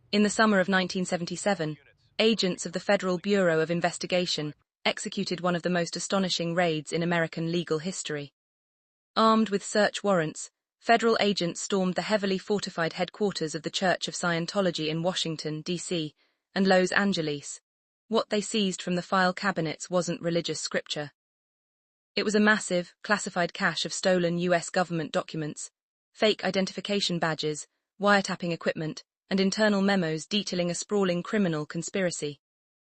In the summer of 1977, agents of the Federal Bureau of Investigation executed one of the most astonishing raids in American legal history. Armed with search warrants, federal agents stormed the heavily fortified headquarters of the Church of Scientology in Washington, D.C., and Los Angeles. What they seized from the file cabinets wasn't religious scripture. It was a massive, classified cache of stolen U.S. government documents, fake identification badges, wiretapping equipment, and internal memos detailing a sprawling criminal conspiracy.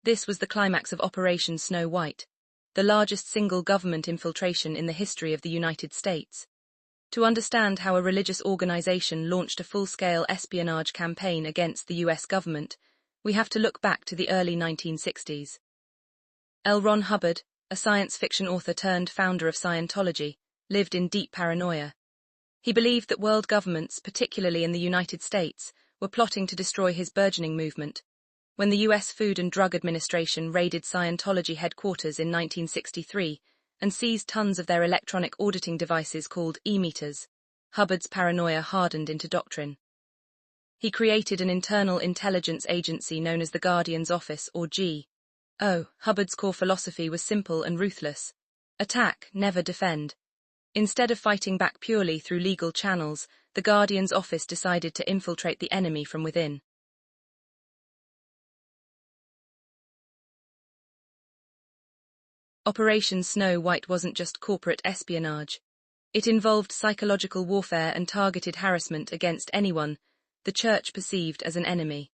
This was the climax of Operation Snow White, the largest single government infiltration in the history of the United States. To understand how a religious organization launched a full-scale espionage campaign against the U.S. government, we have to look back to the early 1960s. L. Ron Hubbard, a science fiction author turned founder of Scientology, lived in deep paranoia. He believed that world governments, particularly in the United States, were plotting to destroy his burgeoning movement. When the U.S. Food and Drug Administration raided Scientology headquarters in 1963 and seized tons of their electronic auditing devices called e-meters, Hubbard's paranoia hardened into doctrine. He created an internal intelligence agency known as the Guardian's Office, or G.O. Hubbard's core philosophy was simple and ruthless. Attack, never defend. Instead of fighting back purely through legal channels, the Guardian's Office decided to infiltrate the enemy from within. Operation Snow White wasn't just corporate espionage. It involved psychological warfare and targeted harassment against anyone the Church perceived as an enemy.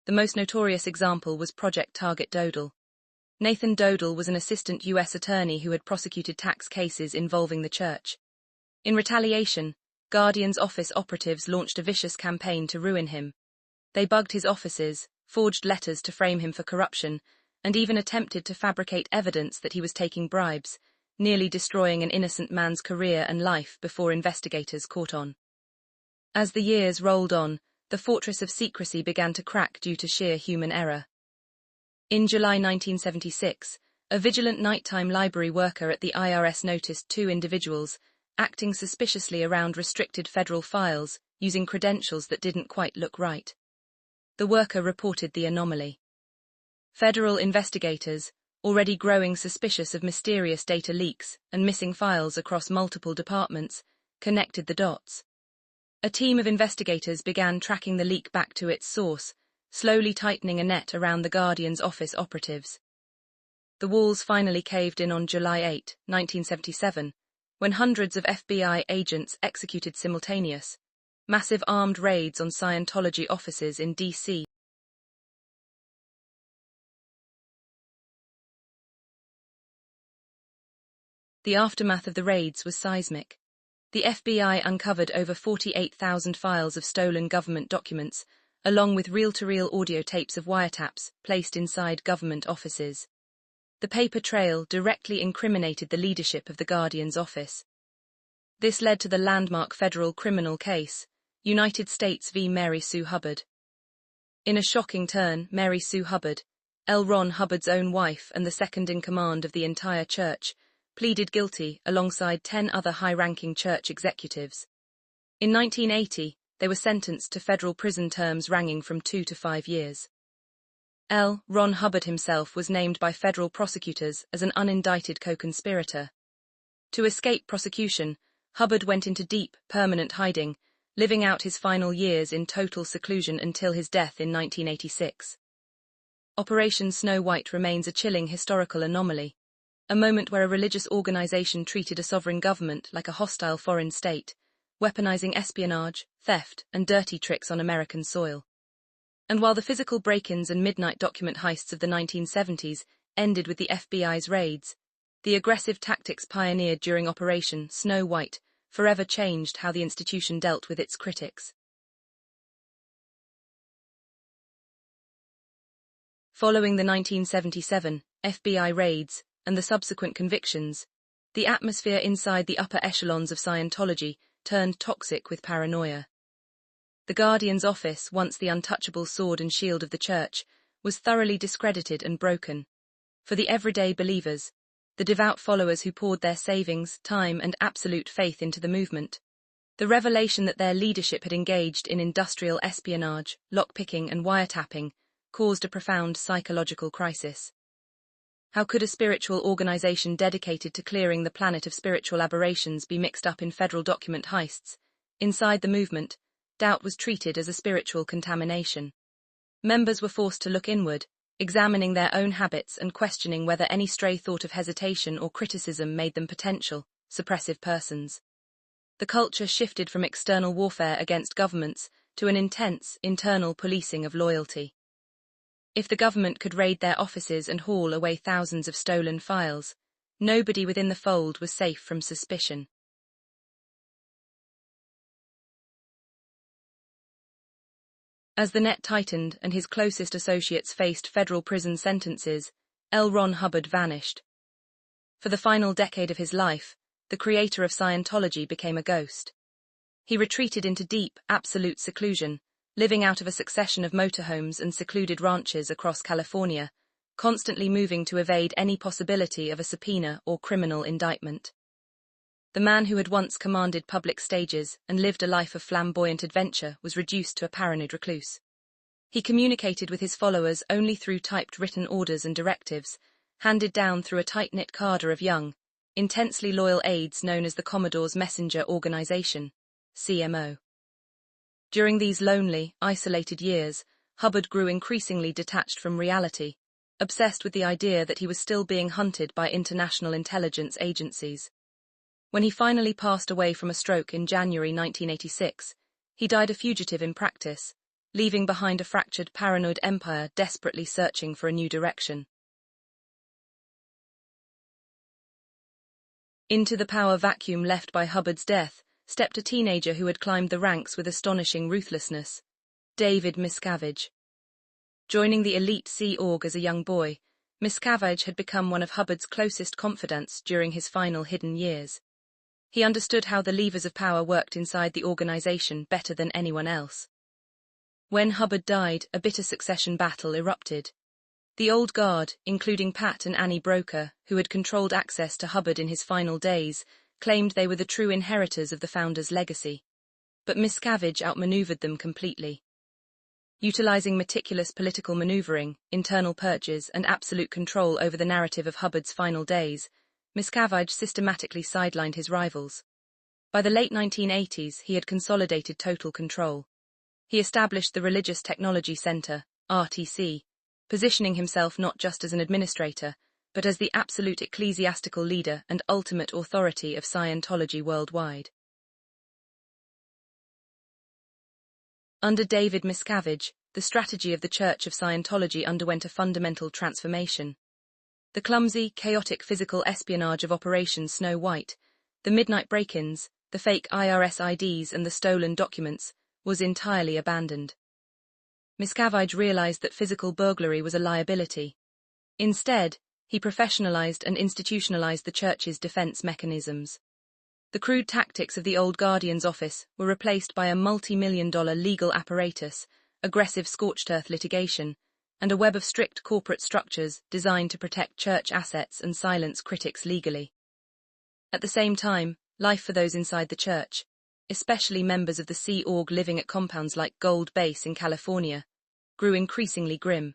The most notorious example was Project Target Dodal. Nathan Dodal was an assistant U.S. attorney who had prosecuted tax cases involving the Church. In retaliation, Guardian's Office operatives launched a vicious campaign to ruin him. They bugged his offices, forged letters to frame him for corruption, and even attempted to fabricate evidence that he was taking bribes, nearly destroying an innocent man's career and life before investigators caught on. As the years rolled on, the fortress of secrecy began to crack due to sheer human error. In July 1976, a vigilant nighttime library worker at the IRS noticed two individuals acting suspiciously around restricted federal files using credentials that didn't quite look right. The worker reported the anomaly. Federal investigators, already growing suspicious of mysterious data leaks and missing files across multiple departments, connected the dots. A team of investigators began tracking the leak back to its source, slowly tightening a net around the Guardian's Office operatives. The walls finally caved in on July 8, 1977, when hundreds of FBI agents executed simultaneous, massive armed raids on Scientology offices in D.C. The aftermath of the raids was seismic. The FBI uncovered over 48,000 files of stolen government documents, along with reel-to-reel audio tapes of wiretaps placed inside government offices. The paper trail directly incriminated the leadership of the Guardian's Office. This led to the landmark federal criminal case, United States v. Mary Sue Hubbard. In a shocking turn, Mary Sue Hubbard, L. Ron Hubbard's own wife and the second-in-command of the entire church, pleaded guilty alongside 10 other high-ranking church executives. In 1980, they were sentenced to federal prison terms ranging from 2 to 5 years. L. Ron Hubbard himself was named by federal prosecutors as an unindicted co-conspirator. To escape prosecution, Hubbard went into deep, permanent hiding, living out his final years in total seclusion until his death in 1986. Operation Snow White remains a chilling historical anomaly, a moment where a religious organization treated a sovereign government like a hostile foreign state, weaponizing espionage, theft, and dirty tricks on American soil. And while the physical break-ins and midnight document heists of the 1970s ended with the FBI's raids, the aggressive tactics pioneered during Operation Snow White forever changed how the institution dealt with its critics. Following the 1977 FBI raids and the subsequent convictions, the atmosphere inside the upper echelons of Scientology turned toxic with paranoia. The Guardian's Office, once the untouchable sword and shield of the Church, was thoroughly discredited and broken. For the everyday believers, the devout followers who poured their savings, time, and absolute faith into the movement, The revelation that their leadership had engaged in industrial espionage, lockpicking, and wiretapping caused a profound psychological crisis. How could a spiritual organization dedicated to clearing the planet of spiritual aberrations be mixed up in federal document heists? Inside the movement, doubt was treated as a spiritual contamination. Members were forced to look inward, examining their own habits and questioning whether any stray thought of hesitation or criticism made them potential, suppressive persons. The culture shifted from external warfare against governments to an intense, internal policing of loyalty. If the government could raid their offices and haul away thousands of stolen files, nobody within the fold was safe from suspicion. As the net tightened and his closest associates faced federal prison sentences, L. Ron Hubbard vanished. For the final decade of his life, the creator of Scientology became a ghost. He retreated into deep, absolute seclusion, living out of a succession of motorhomes and secluded ranches across California, constantly moving to evade any possibility of a subpoena or criminal indictment. The man who had once commanded public stages and lived a life of flamboyant adventure was reduced to a paranoid recluse. He communicated with his followers only through typed written orders and directives, handed down through a tight-knit cadre of young, intensely loyal aides known as the Commodore's Messenger Organization, CMO. During these lonely, isolated years, Hubbard grew increasingly detached from reality, obsessed with the idea that he was still being hunted by international intelligence agencies. When he finally passed away from a stroke in January 1986, he died a fugitive in practice, leaving behind a fractured paranoid empire desperately searching for a new direction. Into the power vacuum left by Hubbard's death stepped a teenager who had climbed the ranks with astonishing ruthlessness, David Miscavige. Joining the elite Sea Org as a young boy, Miscavige had become one of Hubbard's closest confidants during his final hidden years. He understood how the levers of power worked inside the organization better than anyone else. When Hubbard died, a bitter succession battle erupted. The old guard, including Pat and Annie Broker, who had controlled access to Hubbard in his final days, claimed they were the true inheritors of the founder's legacy. But Miscavige outmaneuvered them completely. Utilizing meticulous political maneuvering, internal purges, and absolute control over the narrative of Hubbard's final days, Miscavige systematically sidelined his rivals. By the late 1980s, he had consolidated total control. He established the Religious Technology Center, RTC, positioning himself not just as an administrator, but as the absolute ecclesiastical leader and ultimate authority of Scientology worldwide. Under David Miscavige, the strategy of the Church of Scientology underwent a fundamental transformation. The clumsy, chaotic physical espionage of Operation Snow White, the midnight break-ins, the fake IRS IDs and the stolen documents, was entirely abandoned. Miscavige realized that physical burglary was a liability. Instead, he professionalized and institutionalized the Church's defense mechanisms. The crude tactics of the old Guardian's office were replaced by a multi-million-dollar legal apparatus, aggressive scorched earth litigation, and a web of strict corporate structures designed to protect church assets and silence critics legally. At the same time, life for those inside the church, especially members of the Sea Org living at compounds like Gold Base in California, grew increasingly grim.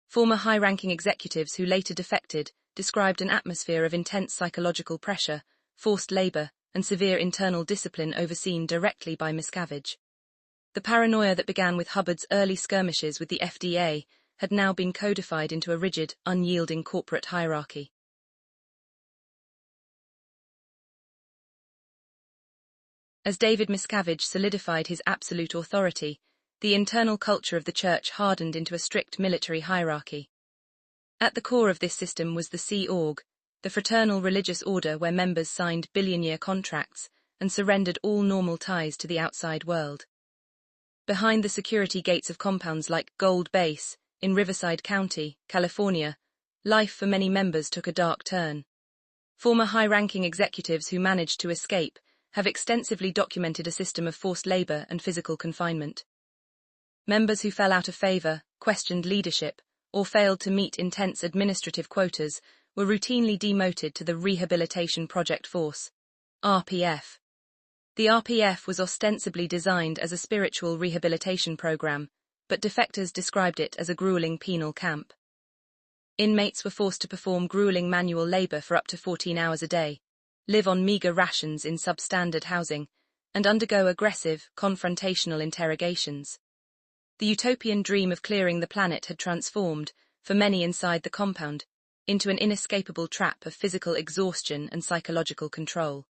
Former high-ranking executives who later defected described an atmosphere of intense psychological pressure, forced labor, and severe internal discipline overseen directly by Miscavige. The paranoia that began with Hubbard's early skirmishes with the FDA had now been codified into a rigid, unyielding corporate hierarchy. As David Miscavige solidified his absolute authority, the internal culture of the church hardened into a strict military hierarchy. At the core of this system was the Sea Org, the fraternal religious order where members signed billion-year contracts and surrendered all normal ties to the outside world. Behind the security gates of compounds like Gold Base, in Riverside County, California, life for many members took a dark turn. Former high-ranking executives who managed to escape have extensively documented a system of forced labor and physical confinement. Members who fell out of favor, questioned leadership, or failed to meet intense administrative quotas were routinely demoted to the Rehabilitation Project Force, RPF. The RPF was ostensibly designed as a spiritual rehabilitation program, but defectors described it as a grueling penal camp. Inmates were forced to perform grueling manual labor for up to 14 hours a day, live on meager rations in substandard housing, and undergo aggressive, confrontational interrogations. The utopian dream of clearing the planet had transformed, for many inside the compound, into an inescapable trap of physical exhaustion and psychological control.